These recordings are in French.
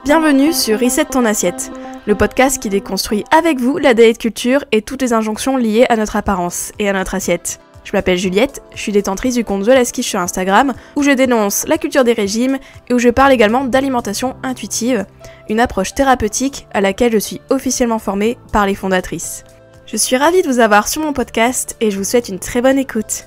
Bienvenue sur Reset ton assiette, le podcast qui déconstruit avec vous la diet culture et toutes les injonctions liées à notre apparence et à notre assiette. Je m'appelle Juliette, je suis détentrice du compte The Last Quiche sur Instagram, où je dénonce la culture des régimes et où je parle également d'alimentation intuitive, une approche thérapeutique à laquelle je suis officiellement formée par les fondatrices. Je suis ravie de vous avoir sur mon podcast et je vous souhaite une très bonne écoute.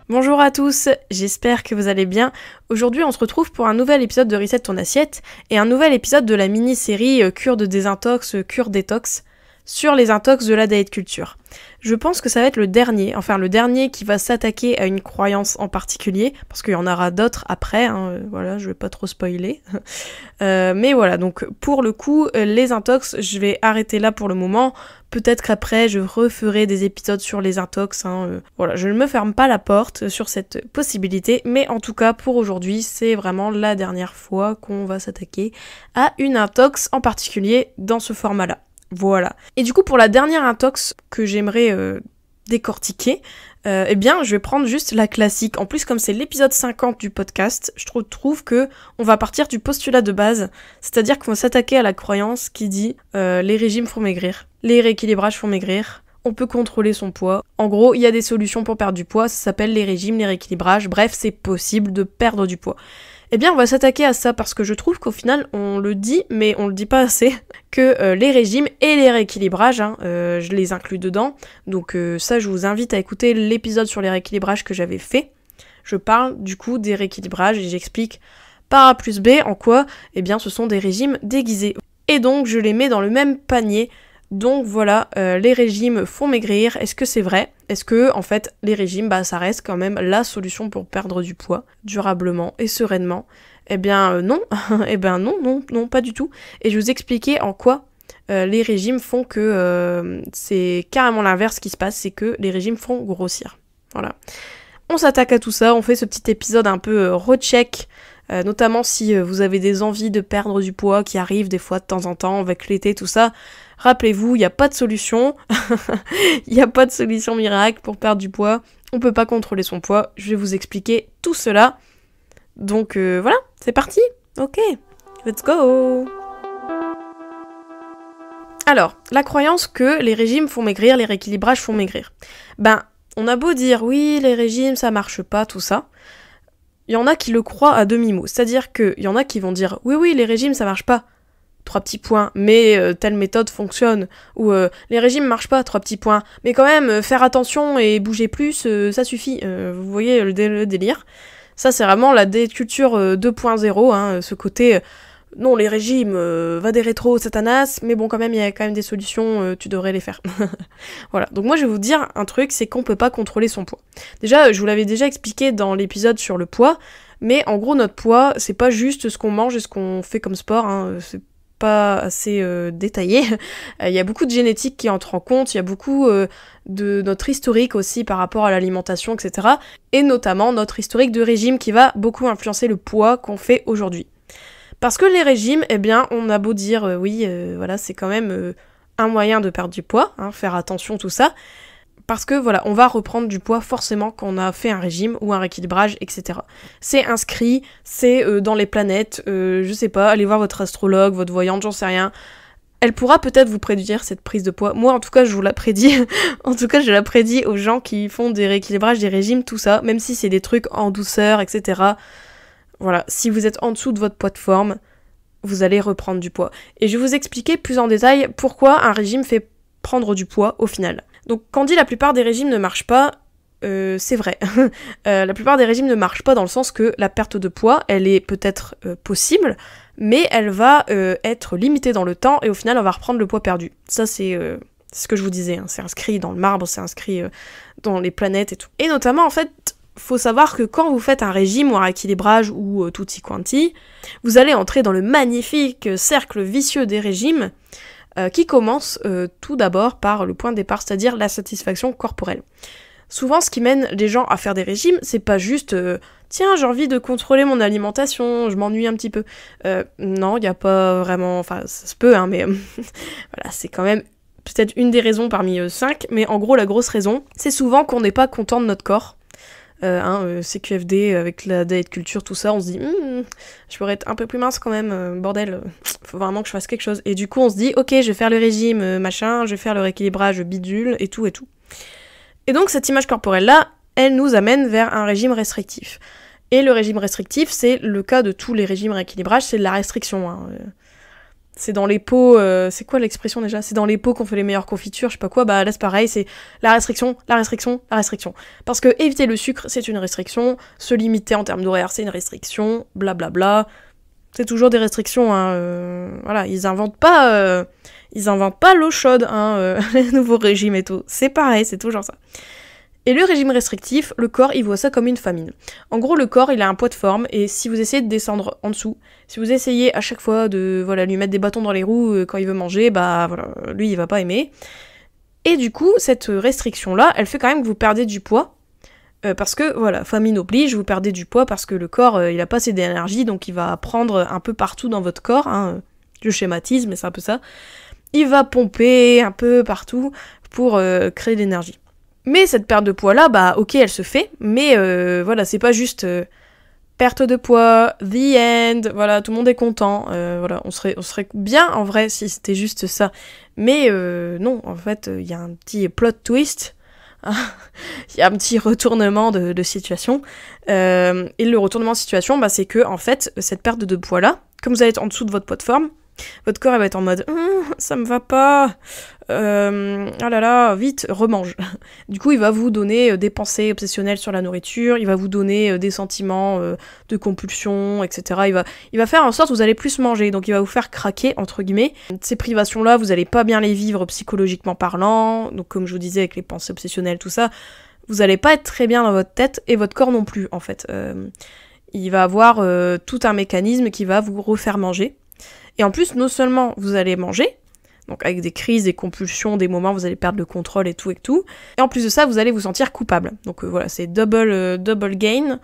Bonjour à tous, j'espère que vous allez bien. Aujourd'hui on se retrouve pour un nouvel épisode de Reset ton assiette et un nouvel épisode de la mini-série Cure de désintox, Cure détox sur les intox de la diet culture. Je pense que ça va être le dernier qui va s'attaquer à une croyance en particulier, parce qu'il y en aura d'autres après, voilà, je vais pas trop spoiler. Mais voilà, donc pour le coup, les intox, je vais arrêter là pour le moment. Peut-être qu'après, je referai des épisodes sur les intox. Voilà, je ne me ferme pas la porte sur cette possibilité, mais en tout cas, pour aujourd'hui, c'est vraiment la dernière fois qu'on va s'attaquer à une intox en particulier dans ce format-là. Voilà. Et du coup, pour la dernière intox que j'aimerais décortiquer, eh bien, je vais prendre juste la classique. En plus, comme c'est l'épisode 50 du podcast, je trouve que on va partir du postulat de base, c'est-à-dire qu'on va s'attaquer à la croyance qui dit les régimes font maigrir, les rééquilibrages font maigrir, on peut contrôler son poids. En gros, il y a des solutions pour perdre du poids, ça s'appelle les régimes, les rééquilibrages, bref, c'est possible de perdre du poids. Eh bien, on va s'attaquer à ça parce que je trouve qu'au final, on le dit, mais on le dit pas assez, que les régimes et les rééquilibrages, je les inclus dedans. Donc ça, je vous invite à écouter l'épisode sur les rééquilibrages que j'avais fait. Je parle du coup des rééquilibrages et j'explique par A plus B en quoi, eh bien, ce sont des régimes déguisés. Et donc, je les mets dans le même panier. Donc voilà, les régimes font maigrir, est-ce que c'est vrai ? Est-ce que, en fait, les régimes, ça reste quand même la solution pour perdre du poids, durablement et sereinement ? Eh bien non, non, pas du tout. Et je vais vous expliquer en quoi les régimes font que c'est carrément l'inverse qui se passe, c'est que les régimes font grossir. Voilà. On s'attaque à tout ça, on fait ce petit épisode un peu recheck, notamment si vous avez des envies de perdre du poids qui arrivent des fois de temps en temps avec l'été, tout ça. Rappelez-vous, il n'y a pas de solution, il n'y a pas de solution miracle pour perdre du poids, on peut pas contrôler son poids, je vais vous expliquer tout cela. Donc voilà, c'est parti, ok, let's go. Alors, la croyance que les régimes font maigrir, les rééquilibrages font maigrir. On a beau dire oui, les régimes ça marche pas, tout ça, il y en a qui le croient à demi-mot, c'est-à-dire qu'il y en a qui vont dire oui, les régimes ça marche pas. 3 petits points, mais telle méthode fonctionne, ou les régimes marchent pas, 3 petits points, mais quand même, faire attention et bouger plus, ça suffit, vous voyez le délire. Ça c'est vraiment la diet culture 2.0, ce côté, non les régimes, va des rétros, satanas, mais bon quand même il y a quand même des solutions, tu devrais les faire. Voilà, donc moi je vais vous dire un truc, c'est qu'on peut pas contrôler son poids. Déjà, je vous l'avais déjà expliqué dans l'épisode sur le poids, mais en gros notre poids, c'est pas juste ce qu'on mange et ce qu'on fait comme sport, c'est pas assez détaillé. Il y a beaucoup de génétique qui entre en compte, il y a beaucoup de notre historique aussi par rapport à l'alimentation, etc. Et notamment notre historique de régime qui va beaucoup influencer le poids qu'on fait aujourd'hui. Parce que les régimes, eh bien, on a beau dire voilà, c'est quand même un moyen de perdre du poids, faire attention, tout ça. Parce que voilà, on va reprendre du poids forcément quand on a fait un régime ou un rééquilibrage, etc. C'est inscrit, c'est dans les planètes, je sais pas, allez voir votre astrologue, votre voyante, j'en sais rien. Elle pourra peut-être vous prédire cette prise de poids. Moi, en tout cas, je vous la prédis. En tout cas, je la prédis aux gens qui font des rééquilibrages, des régimes, tout ça, même si c'est des trucs en douceur, etc. Voilà, si vous êtes en dessous de votre poids de forme, vous allez reprendre du poids. Et je vais vous expliquer plus en détail pourquoi un régime fait prendre du poids au final. Donc quand on dit la plupart des régimes ne marchent pas, c'est vrai. La plupart des régimes ne marchent pas dans le sens que la perte de poids, elle est peut-être possible, mais elle va être limitée dans le temps et au final on va reprendre le poids perdu. Ça c'est ce que je vous disais, c'est inscrit dans le marbre, c'est inscrit dans les planètes et tout. Et notamment en fait, faut savoir que quand vous faites un régime ou un rééquilibrage ou tutti quanti, vous allez entrer dans le magnifique cercle vicieux des régimes qui commence tout d'abord par le point de départ, c'est-à-dire la satisfaction corporelle. Souvent, ce qui mène les gens à faire des régimes, c'est pas juste tiens, j'ai envie de contrôler mon alimentation, je m'ennuie un petit peu. Non, il n'y a pas vraiment... Enfin, ça se peut, mais voilà, c'est quand même peut-être une des raisons parmi 5, mais en gros la grosse raison, c'est souvent qu'on n'est pas content de notre corps. CQFD avec la diet culture, tout ça, on se dit je pourrais être un peu plus mince quand même, bordel, faut vraiment que je fasse quelque chose. Et du coup on se dit ok, je vais faire le régime machin, je vais faire le rééquilibrage bidule et tout. Et donc cette image corporelle là, elle nous amène vers un régime restrictif. Et le régime restrictif, c'est le cas de tous les régimes rééquilibrage, c'est de la restriction. C'est dans les pots, c'est quoi l'expression déjà ? C'est dans les pots qu'on fait les meilleures confitures, je sais pas quoi, bah là c'est pareil, c'est la restriction. Parce que éviter le sucre, c'est une restriction, se limiter en termes d'horaire, c'est une restriction, blablabla. C'est toujours des restrictions, voilà, ils inventent pas l'eau chaude, les nouveaux régimes et tout. C'est pareil, c'est toujours ça. Et le régime restrictif, le corps, il voit ça comme une famine. En gros, le corps, il a un poids de forme, et si vous essayez de descendre en dessous, si vous essayez à chaque fois de lui mettre des bâtons dans les roues quand il veut manger, bah voilà, lui, il va pas aimer. Et du coup, cette restriction-là, elle fait quand même que vous perdez du poids, parce que, voilà, famine oblige, vous perdez du poids parce que le corps, il a pas assez d'énergie, donc il va prendre un peu partout dans votre corps, je schématise, mais c'est un peu ça. Il va pomper un peu partout pour créer de l'énergie. Mais cette perte de poids-là, bah ok, elle se fait, mais voilà, c'est pas juste perte de poids, the end, voilà, tout le monde est content, voilà, on serait bien en vrai si c'était juste ça. Mais non, en fait, il y a un petit plot twist, il y a un petit retournement de situation. Et le retournement de situation, bah, c'est que, en fait, cette perte de poids-là, comme vous allez être en dessous de votre poids de forme, votre corps il va être en mode ça me va pas, ah là là, vite, remange. Du coup, il va vous donner des pensées obsessionnelles sur la nourriture, il va vous donner des sentiments de compulsion, etc. Il va faire en sorte que vous allez plus manger, donc il va vous faire craquer, entre guillemets. Ces privations-là, vous allez pas bien les vivre psychologiquement parlant, donc comme je vous disais avec les pensées obsessionnelles, tout ça, vous allez pas être très bien dans votre tête, et votre corps non plus, en fait. Il va avoir tout un mécanisme qui va vous refaire manger. Et en plus, non seulement vous allez manger, donc avec des crises, des compulsions, des moments où vous allez perdre le contrôle et tout, et en plus de ça, vous allez vous sentir coupable. Donc voilà, c'est double gain,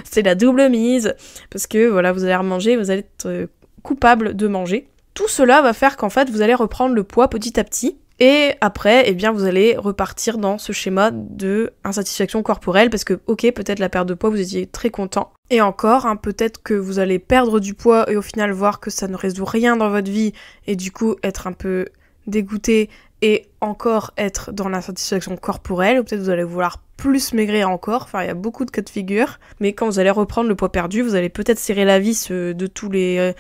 c'est la double mise, parce que voilà, vous allez remanger, vous allez être coupable de manger. Tout cela va faire qu'en fait, vous allez reprendre le poids petit à petit, et après, eh bien, vous allez repartir dans ce schéma de insatisfaction corporelle, parce que, ok, peut-être la perte de poids, vous étiez très content. Et encore, peut-être que vous allez perdre du poids et au final voir que ça ne résout rien dans votre vie, et du coup être un peu dégoûté, et encore être dans l'insatisfaction corporelle, ou peut-être vous allez vouloir plus maigrir encore, enfin il y a beaucoup de cas de figure, mais quand vous allez reprendre le poids perdu, vous allez peut-être serrer la vis de tous les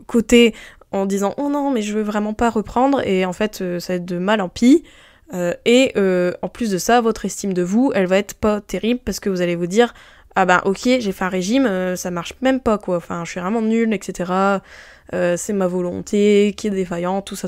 côtés, en disant « Oh non, mais je veux vraiment pas reprendre », et en fait, ça va être de mal en pis. En plus de ça, votre estime de vous, elle va être pas terrible, parce que vous allez vous dire « Ah bah ok, j'ai fait un régime, ça marche même pas, quoi. Enfin, je suis vraiment nulle, etc. C'est ma volonté qui est défaillante, tout ça. »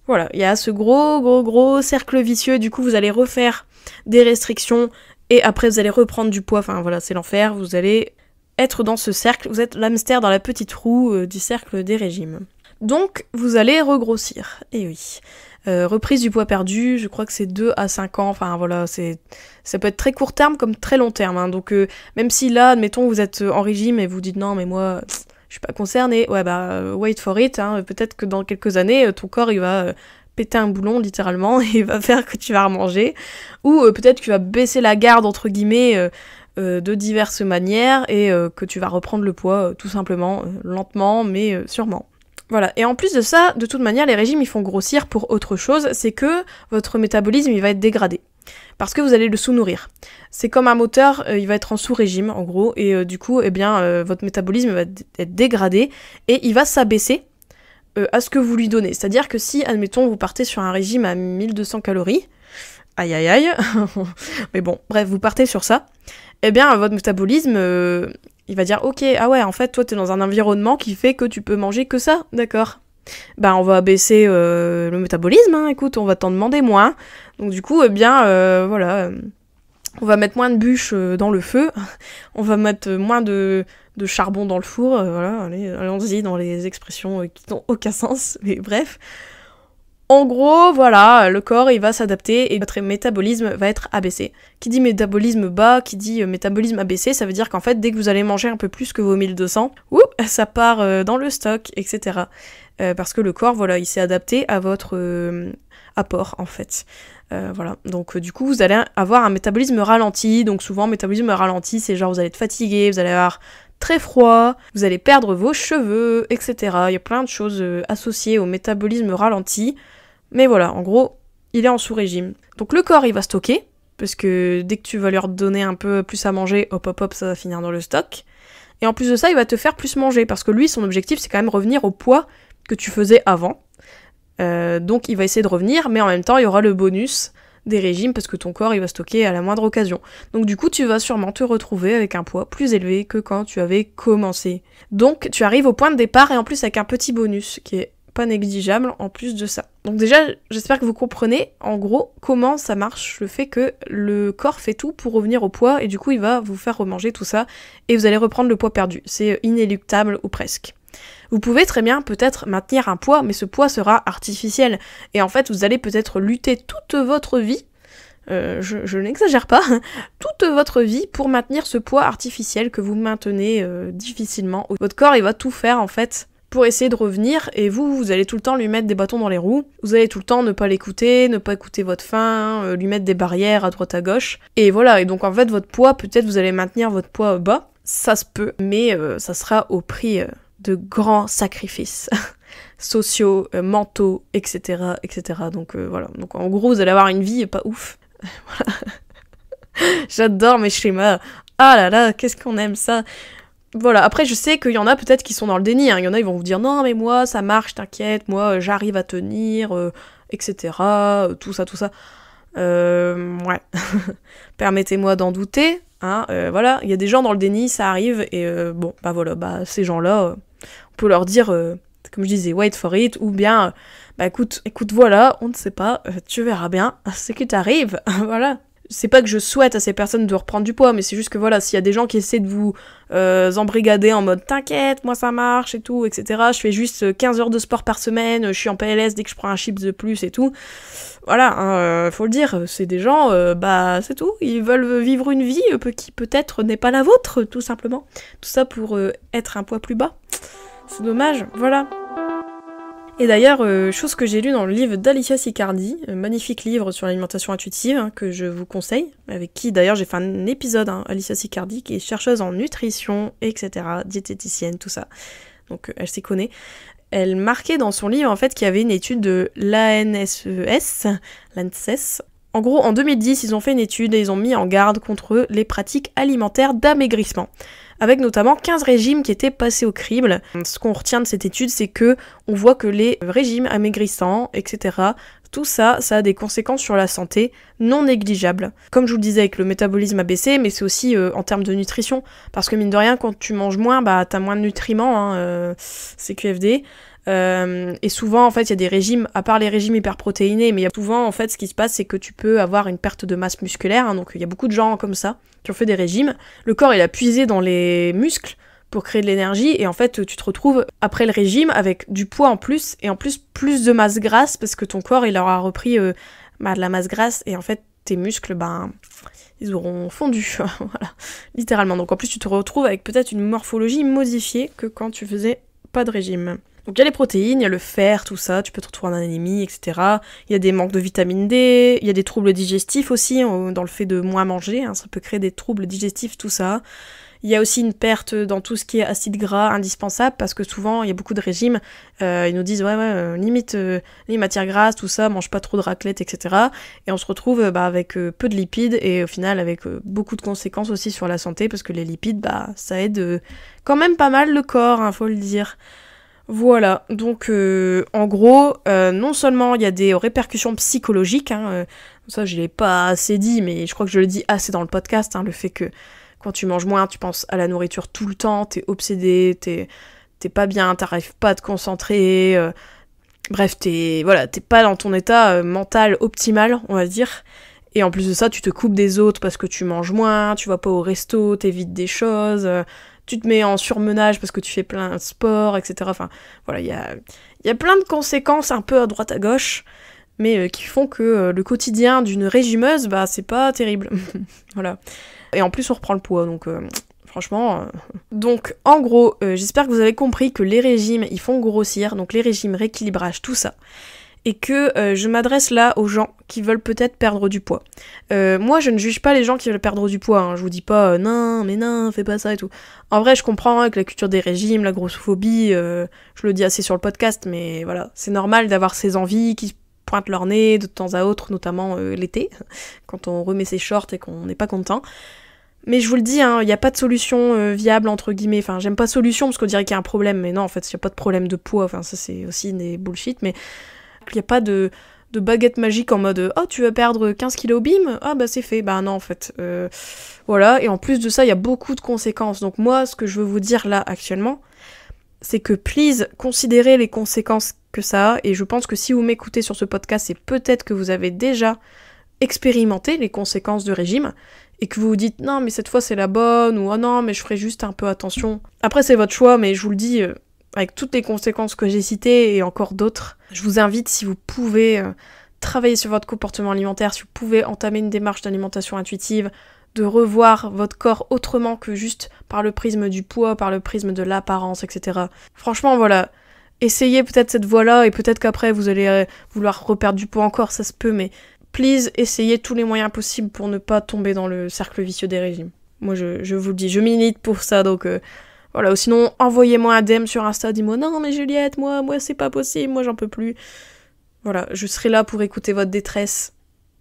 Voilà, il y a ce gros cercle vicieux, du coup, vous allez refaire des restrictions, et après, vous allez reprendre du poids. Enfin, voilà, c'est l'enfer, vous allez être dans ce cercle, vous êtes l'hamster dans la petite roue du cercle des régimes. Donc, vous allez regrossir, et oui. Reprise du poids perdu, je crois que c'est 2 à 5 ans, enfin voilà, ça peut être très court terme comme très long terme, donc même si là, admettons, vous êtes en régime et vous dites non, mais moi, je suis pas concernée, ouais bah, wait for it, peut-être que dans quelques années, ton corps, il va péter un boulon, littéralement, et il va faire que tu vas remanger, ou peut-être que tu vas baisser la garde, entre guillemets, de diverses manières, et que tu vas reprendre le poids, tout simplement, lentement, mais sûrement. Voilà, et en plus de ça, de toute manière, les régimes, ils font grossir pour autre chose, c'est que votre métabolisme, il va être dégradé. Parce que vous allez le sous-nourrir. C'est comme un moteur, il va être en sous-régime, en gros, et du coup, eh bien, votre métabolisme va être dégradé, et il va s'abaisser à ce que vous lui donnez. C'est-à-dire que si, admettons, vous partez sur un régime à 1200 calories, aïe aïe aïe, mais bon, bref, vous partez sur ça, eh bien, votre métabolisme... il va dire, ok, ah ouais, en fait, toi, t'es dans un environnement qui fait que tu peux manger que ça, d'accord. Bah, on va baisser le métabolisme, écoute, on va t'en demander moins. Donc, du coup, eh bien, voilà, on va mettre moins de bûches dans le feu, on va mettre moins de charbon dans le four, voilà, allons-y dans les expressions qui n'ont aucun sens, mais bref. En gros, voilà, le corps il va s'adapter et votre métabolisme va être abaissé. Qui dit métabolisme bas, qui dit métabolisme abaissé, ça veut dire qu'en fait, dès que vous allez manger un peu plus que vos 1200, ça part dans le stock, etc. Parce que le corps, voilà, il s'est adapté à votre apport, en fait. Voilà, donc du coup, vous allez avoir un métabolisme ralenti. Donc souvent, métabolisme ralenti, c'est genre vous allez être fatigué, vous allez avoir très froid, vous allez perdre vos cheveux, etc. Il y a plein de choses associées au métabolisme ralenti. Mais voilà, en gros, il est en sous-régime. Donc le corps, il va stocker, parce que dès que tu vas lui redonner un peu plus à manger, hop, ça va finir dans le stock. Et en plus de ça, il va te faire plus manger, parce que lui, son objectif, c'est quand même revenir au poids que tu faisais avant. Donc il va essayer de revenir, mais en même temps, il y aura le bonus des régimes, parce que ton corps, il va stocker à la moindre occasion. Donc du coup, tu vas sûrement te retrouver avec un poids plus élevé que quand tu avais commencé. Donc tu arrives au point de départ, et en plus avec un petit bonus, qui est pas négligeable en plus de ça. Donc déjà, j'espère que vous comprenez en gros comment ça marche, le fait que le corps fait tout pour revenir au poids et du coup il va vous faire remanger tout ça et vous allez reprendre le poids perdu. C'est inéluctable ou presque. Vous pouvez très bien peut-être maintenir un poids, mais ce poids sera artificiel et en fait vous allez peut-être lutter toute votre vie, je n'exagère pas, toute votre vie pour maintenir ce poids artificiel que vous maintenez difficilement. Votre corps il va tout faire en fait pour essayer de revenir, et vous allez tout le temps lui mettre des bâtons dans les roues, vous allez tout le temps ne pas l'écouter, ne pas écouter votre faim, lui mettre des barrières à droite à gauche, et voilà, et donc en fait votre poids, peut-être vous allez maintenir votre poids bas, ça se peut, mais ça sera au prix de grands sacrifices sociaux, mentaux, etc., etc., donc voilà, donc en gros vous allez avoir une vie pas ouf, voilà, j'adore mes schémas, ah là là, qu'est-ce qu'on aime ça. Voilà, après je sais qu'il y en a peut-être qui sont dans le déni, hein. Il y en a ils vont vous dire non mais moi ça marche, t'inquiète, moi j'arrive à tenir, etc. Tout ça. Ouais. Permettez-moi d'en douter, hein, voilà, il y a des gens dans le déni, ça arrive, et bon, bah voilà, bah ces gens-là, on peut leur dire, comme je disais, wait for it, ou bien, bah écoute, voilà, on ne sait pas, tu verras bien ce qui t'arrive, voilà. C'est pas que je souhaite à ces personnes de reprendre du poids, mais c'est juste que voilà, s'il y a des gens qui essaient de vous embrigader en mode t'inquiète, moi ça marche et tout, etc. Je fais juste 15 heures de sport par semaine, je suis en PLS dès que je prends un chips de plus et tout. Voilà, hein, faut le dire, c'est des gens, bah c'est tout, ils veulent vivre une vie qui peut-être n'est pas la vôtre, tout simplement. Tout ça pour être un poids plus bas. C'est dommage, voilà. Et d'ailleurs, chose que j'ai lue dans le livre d'Alicia Siccardi, un magnifique livre sur l'alimentation intuitive, hein, que je vous conseille, avec qui d'ailleurs j'ai fait un épisode, hein, Alicia Siccardi, qui est chercheuse en nutrition, etc., diététicienne, tout ça. Donc elle s'y connaît. Elle marquait dans son livre en fait qu'il y avait une étude de l'ANSES. En gros, en 2010, ils ont fait une étude et ils ont mis en garde contre les pratiques alimentaires d'amaigrissement, avec notamment 15 régimes qui étaient passés au crible. Ce qu'on retient de cette étude, c'est que on voit que les régimes amaigrissants, etc., tout ça, ça a des conséquences sur la santé non négligeables. Comme je vous le disais avec le métabolisme abaissé, mais c'est aussi en termes de nutrition, parce que mine de rien, quand tu manges moins, bah t'as moins de nutriments, hein, c'est QFD. Et souvent en fait il y a des régimes, à part les régimes hyperprotéinés, mais souvent en fait ce qui se passe c'est que tu peux avoir une perte de masse musculaire, hein, donc il y a beaucoup de gens comme ça qui ont fait des régimes, le corps il a puisé dans les muscles pour créer de l'énergie, et en fait tu te retrouves après le régime avec du poids en plus, et en plus de masse grasse, parce que ton corps il aura repris de la masse grasse, et en fait tes muscles ils auront fondu, voilà, littéralement. Donc en plus tu te retrouves avec peut-être une morphologie modifiée que quand tu faisais pas de régime. Donc il y a les protéines, il y a le fer, tout ça, tu peux te retrouver en anémie, etc. Il y a des manques de vitamine D, il y a des troubles digestifs aussi, dans le fait de moins manger, hein, ça peut créer des troubles digestifs, tout ça. Il y a aussi une perte dans tout ce qui est acide gras indispensable, parce que souvent, il y a beaucoup de régimes, ils nous disent, limite les matières grasses, tout ça, mange pas trop de raclette, etc. Et on se retrouve avec peu de lipides, et au final avec beaucoup de conséquences aussi sur la santé, parce que les lipides, ça aide quand même pas mal le corps, hein, faut le dire. Voilà, donc en gros, non seulement il y a des répercussions psychologiques, hein, ça je l'ai pas assez dit, mais je crois que je le dis assez dans le podcast, hein, le fait que quand tu manges moins, tu penses à la nourriture tout le temps, t'es obsédé, t'es pas bien, t'arrives pas à te concentrer, bref, t'es pas dans ton état mental optimal, on va dire. Et en plus de ça, tu te coupes des autres parce que tu manges moins, tu vas pas au resto, t'évites des choses, tu te mets en surmenage parce que tu fais plein de sport, etc. Enfin, voilà, il y a Il y a plein de conséquences un peu à droite à gauche, mais qui font que le quotidien d'une régimeuse, bah c'est pas terrible. Voilà. Et en plus on reprend le poids, donc franchement... Donc en gros, j'espère que vous avez compris que les régimes, ils font grossir, donc les régimes, rééquilibrage, tout ça. Et que je m'adresse là aux gens qui veulent peut-être perdre du poids. Moi, je ne juge pas les gens qui veulent perdre du poids, hein. Je vous dis pas non, mais non, fais pas ça et tout. En vrai, je comprends avec la culture des régimes, la grossophobie, je le dis assez sur le podcast, mais voilà, c'est normal d'avoir ces envies qui pointent leur nez de temps à autre, notamment l'été, quand on remet ses shorts et qu'on n'est pas content. Mais je vous le dis, il n'y a pas de solution viable, entre guillemets. Enfin, j'aime pas solution parce qu'on dirait qu'il y a un problème, mais non, en fait, il n'y a pas de problème de poids. Enfin, ça, c'est aussi des bullshit, mais il n'y a pas de baguette magique en mode « Oh, tu veux perdre 15 kilos, bim ?» Ah bah c'est fait. Bah non, en fait. Voilà, et en plus de ça, il y a beaucoup de conséquences. Donc moi, ce que je veux vous dire là, actuellement, c'est que, please, considérez les conséquences que ça a. Et je pense que si vous m'écoutez sur ce podcast, c'est peut-être que vous avez déjà expérimenté les conséquences du régime, et que vous vous dites « Non, mais cette fois, c'est la bonne » ou « Oh non, mais je ferai juste un peu attention. » Après, c'est votre choix, mais je vous le dis... avec toutes les conséquences que j'ai citées et encore d'autres, je vous invite, si vous pouvez, travailler sur votre comportement alimentaire, si vous pouvez entamer une démarche d'alimentation intuitive, de revoir votre corps autrement que juste par le prisme du poids, par le prisme de l'apparence, etc. Franchement, voilà, essayez peut-être cette voie-là, et peut-être qu'après vous allez vouloir reperdre du poids encore, ça se peut, mais please, essayez tous les moyens possibles pour ne pas tomber dans le cercle vicieux des régimes. Moi, je vous le dis, je milite pour ça, donc... Voilà, ou sinon, envoyez-moi un DM sur Insta, dis-moi « Non, mais Juliette, moi c'est pas possible, moi j'en peux plus. » Voilà, je serai là pour écouter votre détresse.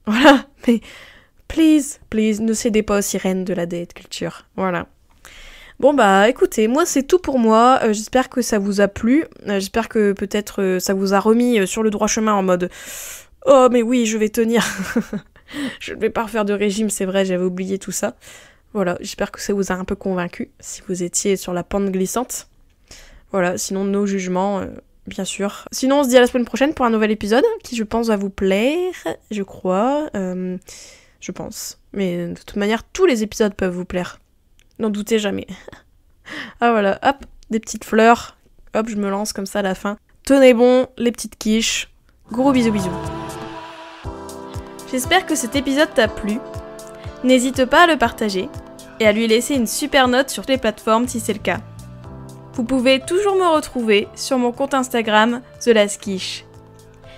Voilà, mais please, ne cédez pas aux sirènes de la diet culture. Voilà. Bon bah, écoutez, moi c'est tout pour moi, j'espère que ça vous a plu, j'espère que peut-être ça vous a remis sur le droit chemin en mode « Oh, mais oui, je vais tenir. Je ne vais pas refaire de régime, c'est vrai, j'avais oublié tout ça. » Voilà, j'espère que ça vous a un peu convaincu, si vous étiez sur la pente glissante. Voilà, sinon, nos jugements, bien sûr. Sinon, on se dit à la semaine prochaine pour un nouvel épisode, qui, je pense, va vous plaire, je crois. Je pense. Mais de toute manière, tous les épisodes peuvent vous plaire. N'en doutez jamais. Ah voilà, hop, des petites fleurs. Hop, je me lance comme ça à la fin. Tenez bon, les petites quiches. Gros bisous. J'espère que cet épisode t'a plu. N'hésite pas à le partager et à lui laisser une super note sur les plateformes si c'est le cas. Vous pouvez toujours me retrouver sur mon compte Instagram TheLastQuiche.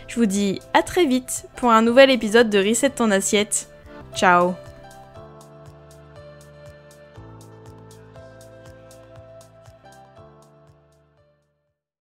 Je vous dis à très vite pour un nouvel épisode de Reset ton assiette. Ciao.